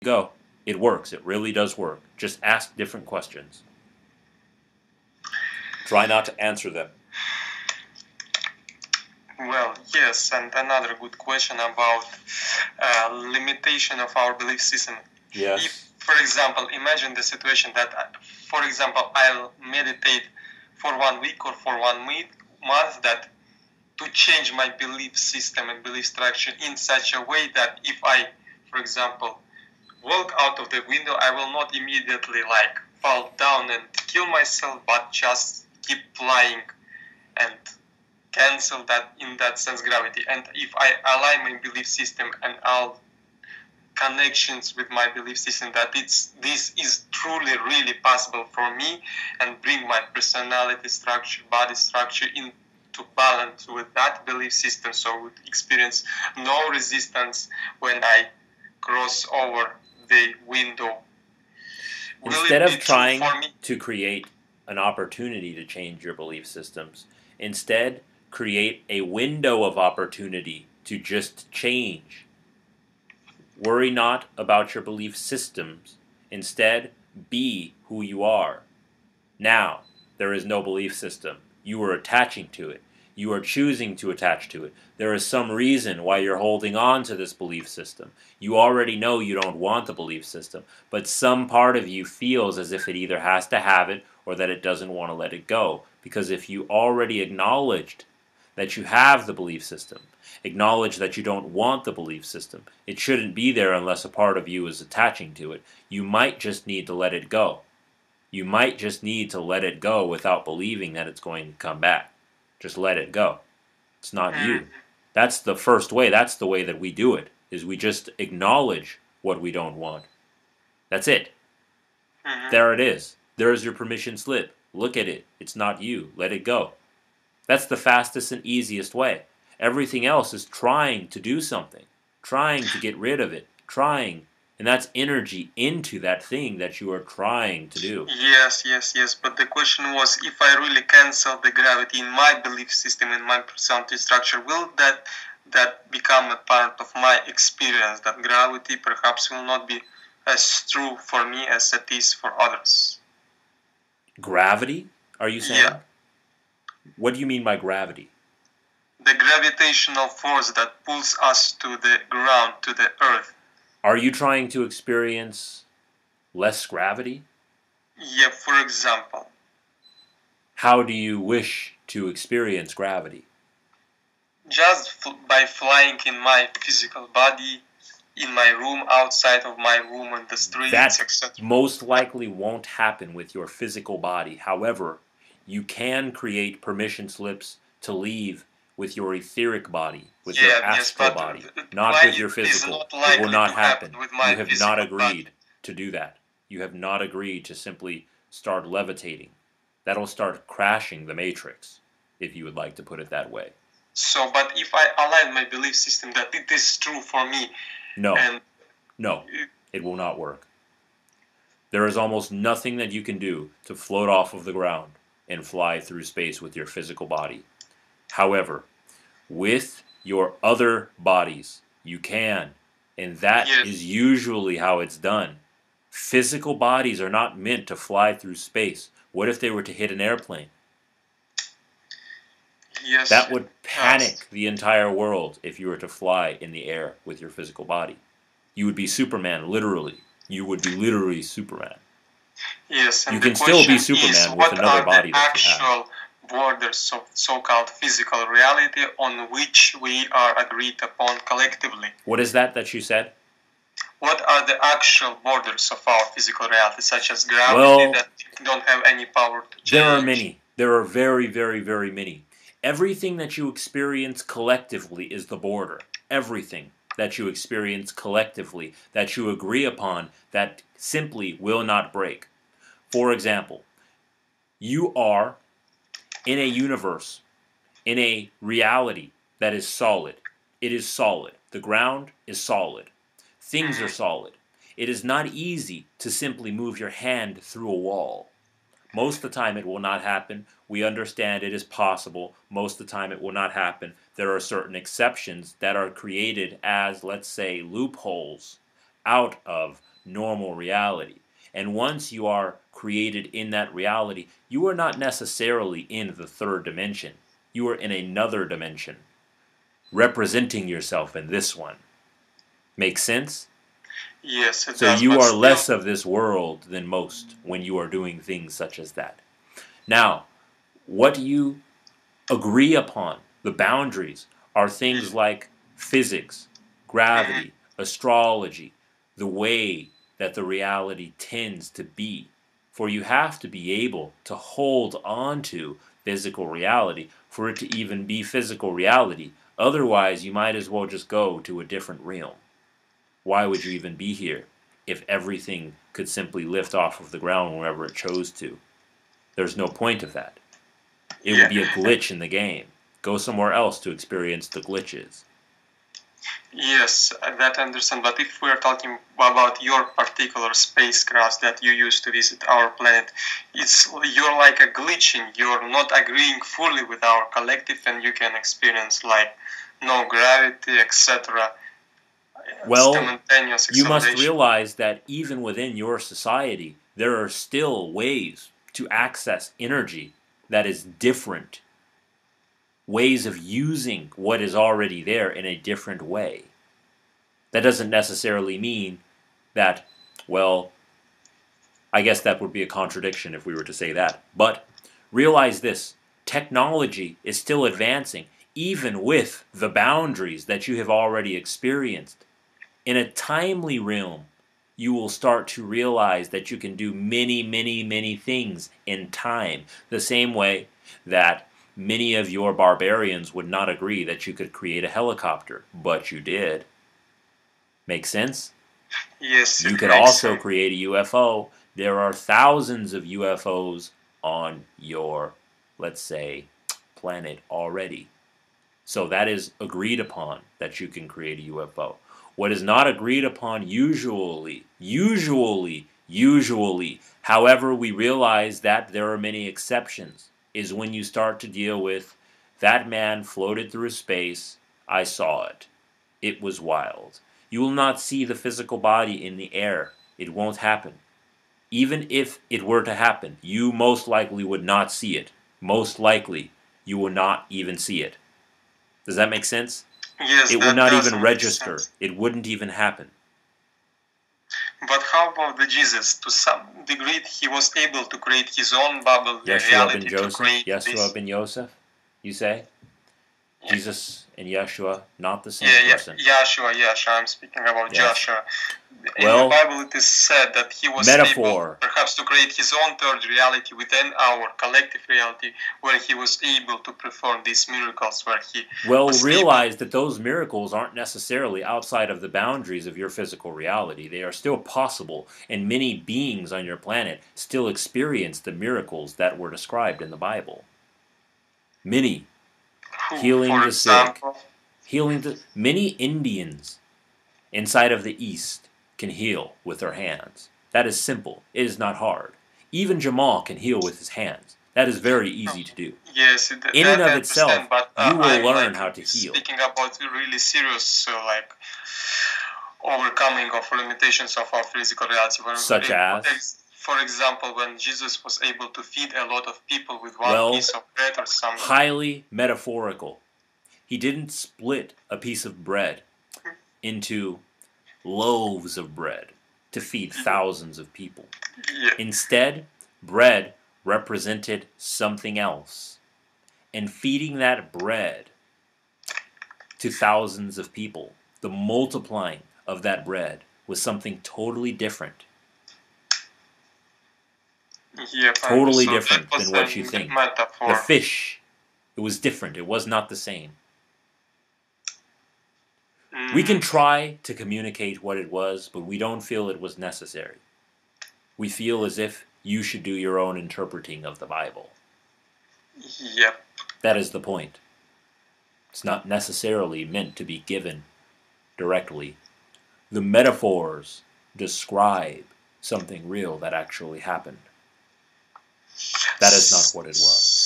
Go. It works. It really does work. Just ask different questions. Try not to answer them. Well, yes, and another good question about limitation of our belief system. Yes. If, for example, imagine the situation that, for example, I'll meditate for 1 week or for 1 month, that to change my belief system and belief structure in such a way that if I, for example, walk out of the window, I will not immediately like fall down and kill myself, but just keep flying and cancel that, in that sense, gravity. And if I align my belief system and all connections with my belief system, that this is truly really possible for me, and bring my personality structure, body structure into balance with that belief system, so would experience no resistance when I cross over the window. Instead of trying to create an opportunity to change your belief systems, instead create a window of opportunity to just change. Worry not about your belief systems. Instead, be who you are. Now, there is no belief system. You are attaching to it. You are choosing to attach to it. There is some reason why you're holding on to this belief system. You already know you don't want the belief system, but some part of you feels as if it either has to have it or that it doesn't want to let it go. Because if you already acknowledged that you have the belief system, acknowledge that you don't want the belief system, it shouldn't be there unless a part of you is attaching to it, you might just need to let it go. You might just need to let it go without believing that it's going to come back. Just let it go. It's not you. That's the first way. That's the way that we do it, is we just acknowledge what we don't want. That's it. There it is. There's your permission slip. Look at it. It's not you. Let it go. That's the fastest and easiest way. Everything else is trying to do something, trying to get rid of it, trying. And that's energy into that thing that you are trying to do. Yes. But the question was, if I really cancel the gravity in my belief system, in my personality structure, will that become a part of my experience? That gravity perhaps will not be as true for me as it is for others. Gravity? Are you saying? Yeah. What do you mean by gravity? The gravitational force that pulls us to the ground, to the earth. Are you trying to experience less gravity? Yeah, for example. How do you wish to experience gravity? Just by flying in my physical body, in my room, outside of my room, on the streets, That etc. most likely won't happen with your physical body. However, you can create permission slips to leave with your etheric body, with your astral body, not with your physical. It will not happen. You have not agreed to do that. You have not agreed to simply start levitating. That'll start crashing the matrix, if you would like to put it that way. So, but if I align my belief system that it is true for me, no, it will not work. There is almost nothing that you can do to float off of the ground and fly through space with your physical body. However, with your other bodies, you can, and that is usually how it's done. Physical bodies are not meant to fly through space. What if they were to hit an airplane? Yes. That would panic the entire world if you were to fly in the air with your physical body. You would be Superman, literally. You would be literally Superman. Yes, and you can still be Superman with another body that you have. What are the actual borders of so-called physical reality on which we are agreed upon collectively? What is that you said? What are the actual borders of our physical reality, such as gravity, that don't have any power to change? There are many. There are very, very, very many. Everything that you experience collectively is the border. Everything that you experience collectively, that you agree upon, that simply will not break. For example, you are in a universe, in a reality that is solid. It is solid. The ground is solid. Things are solid. It is not easy to simply move your hand through a wall. Most of the time it will not happen. We understand it is possible. Most of the time it will not happen. There are certain exceptions that are created as, let's say, loopholes out of normal reality. And once you are created in that reality, you are not necessarily in the third dimension. You are in another dimension, representing yourself in this one. Make sense? Yes, it So does. you But are still, less of this world than most when you are doing things such as that. Now, what you agree upon, the boundaries, are things like physics, mhm, gravity, astrology, the way that the reality tends to be. For you have to be able to hold on to physical reality for it to even be physical reality. Otherwise, you might as well just go to a different realm. Why would you even be here if everything could simply lift off of the ground wherever it chose to? There's no point of that. It would yeah. be a glitch in the game. Go somewhere else to experience the glitches. Yes, that I understand. But if we're talking about your particular spacecraft that you use to visit our planet, you're like a glitching. You're not agreeing fully with our collective, and you can experience like no gravity, etc. Well, Simultaneous you must acceleration. realize that even within your society, there are still ways to access energy that is different, ways of using what is already there in a different way. That doesn't necessarily mean that, well, I guess that would be a contradiction if we were to say that. But realize this, technology is still advancing, even with the boundaries that you have already experienced. In a timely realm, you will start to realize that you can do many, many, many things in time. The same way that many of your barbarians would not agree that you could create a helicopter, but you did. Make sense? Yes, You it could makes also sense. create a UFO. There are thousands of UFOs on your, let's say, planet already. So that is agreed upon that you can create a UFO. What is not agreed upon usually, however, we realize that there are many exceptions, is when you start to deal with that man floated through space, I saw it. It was wild. You will not see the physical body in the air. It won't happen. Even if it were to happen, you most likely would not see it. Most likely, you will not even see it. Does that make sense? Yes, It would that not does even make register. sense. It wouldn't even happen. But how about the Jesus? To some degree, he was able to create his own bubble, the Yeshua ben reality, to Joseph, create Yeshua this. ben Yosef, you say? Yeah, Jesus and Yeshua, not the same yeah, person. Joshua. I'm speaking about Yes. Joshua. In the Well, Bible, it is said that he was able, metaphor. perhaps, to create his own third reality within our collective reality, where he was able to perform these miracles, where he Well, was able. realize that those miracles aren't necessarily outside of the boundaries of your physical reality. They are still possible, and many beings on your planet still experience the miracles that were described in the Bible. Many. Who, Healing for the sick. example, Many Indians inside of the East can heal with their hands. That is simple. It is not hard. Even Jamal can heal with his hands. That is very easy to do. yes, In and that of I understand, itself, but you will I'm learn like how to heal. speaking about really serious, like overcoming of limitations of our physical reality. Such as, For example, when Jesus was able to feed a lot of people with one well, piece of bread or something. highly metaphorical. He didn't split a piece of bread into loaves of bread to feed thousands of people. Yeah. Instead, bread represented something else. And feeding that bread to thousands of people, the multiplying of that bread was something totally different. Yep, Totally so that different than was a what you think. The metaphor. fish, it was different. It was not the same. We can Mm, try to communicate what it was, but we don't feel it was necessary. We feel as if you should do your own interpreting of the Bible. yep. That is the point. It's not necessarily meant to be given directly. The metaphors describe something real that actually happened. That is not what it was.